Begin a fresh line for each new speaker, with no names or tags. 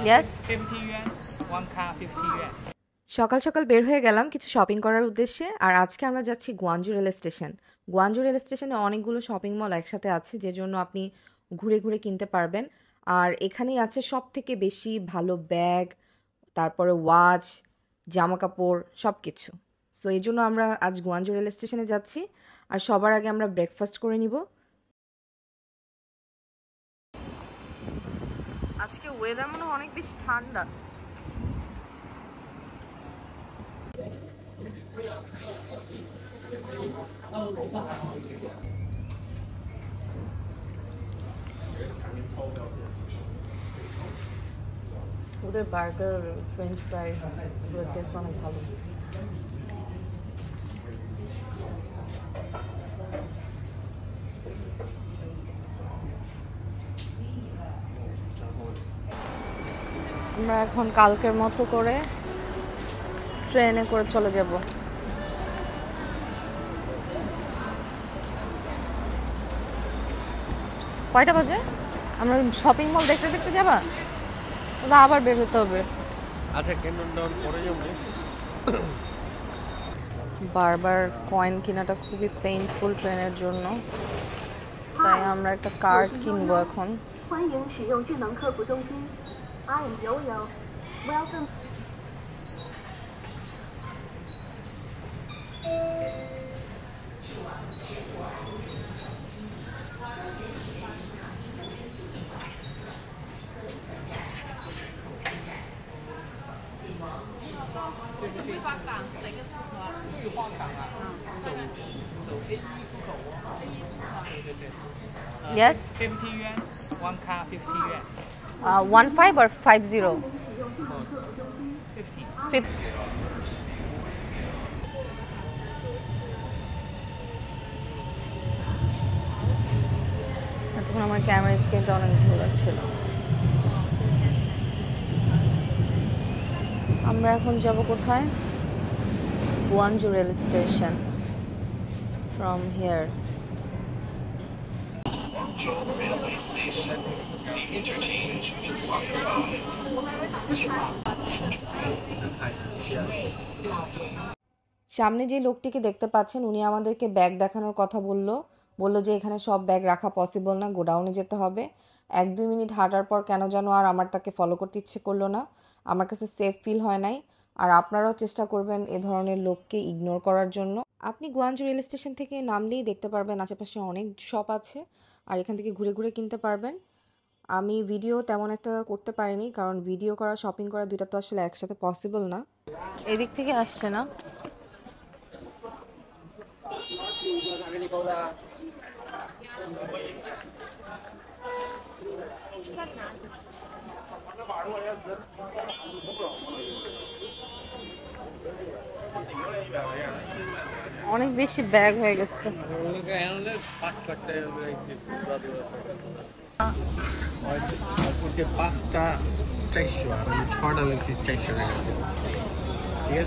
Yes. 50 yuan, one car 50 yuan. সকাল সকাল বের হয়ে গেলাম কিছু শপিং করার উদ্দেশ্যে। আর আজকে আমরা যাচ্ছি Guangzhou rail station. Guangzhou rail স্টেশনে অনেকগুলো শপিং মল একসাথে আছে, যে জন্য আপনি ঘুরে ঘুরে কিনতে পারবেন। আর এখানেই আছে সব থেকে বেশি ভালো ব্যাগ, তারপরে ওয়াচ, জামা কাপড়, সব কিছু। সো এই জন্য আমরা আজ গুয়াংজু রেল স্টেশনে যাচ্ছি। আর সবার আগে আমরা ব্রেকফাস্ট করে নিব। আজকে ওয়েদার মনে হয় অনেক বেশি ঠান্ডা। ওদের বার্গার, ফ্রেঞ্চ ফ্রাইস ওদের টেস্ট অনেক ভালো। আমরা এখন কালকের মতো করে ট্রেনে করে চলে যাব। কয়টা বাজে? আমরা শপিং মল দেখতে দেখতে যাবা? ওটা আবার বের হতে হবে।
আচ্ছা, কেন ডাউন পরে যাব?
বারবার কয়েন কেনাটা খুবই পেইনফুল ট্রেনের জন্য, তাই আমরা একটা কার্ড কিনবো এখন। Yes.
50 yuan, one car 50 yuan.
15 or 50?
50.
তখন আমার ক্যামেরা স্ক্রিনটা অনেক ভালো ছিল। আমরা এখন যাব কোথায়? Guangzhou rail station. From here. Guangzhou Railway Station. The interchange with সামনে যে লোকটিকে দেখতে পাচ্ছেন, উনি আমাদেরকে ব্যাগ দেখানোর কথা বলল যে এখানে সব ব্যাগ রাখা পসিবল না, গোডাউনে যেতে হবে। 1-2 মিনিট হাঁটার পর কেন যেন আর আমার তাকে ফলো করতে ইচ্ছে করলো না। আমার কাছে সেফ ফিল হয় নাই। আর আপনারাও চেষ্টা করবেন এ ধরনের লোককে ইগনোর করার জন্য। আপনি গুয়াংজু রেল স্টেশন থেকে নামলেই দেখতে পারবেন আশেপাশে অনেক শপ আছে, আর এখান থেকে ঘুরে ঘুরে কিনতে পারবেন। আমি ভিডিও তেমন একটা করতে পারিনি, কারণ ভিডিও করা, শপিং করা দুইটা তো আসলে একসাথে পসিবল না। এদিক থেকে আসছে না। অনেক বেশি ব্যাগ হয়ে গেছে।
পাঁচটা 400 আর 6টা লাগছে 400 টাকা।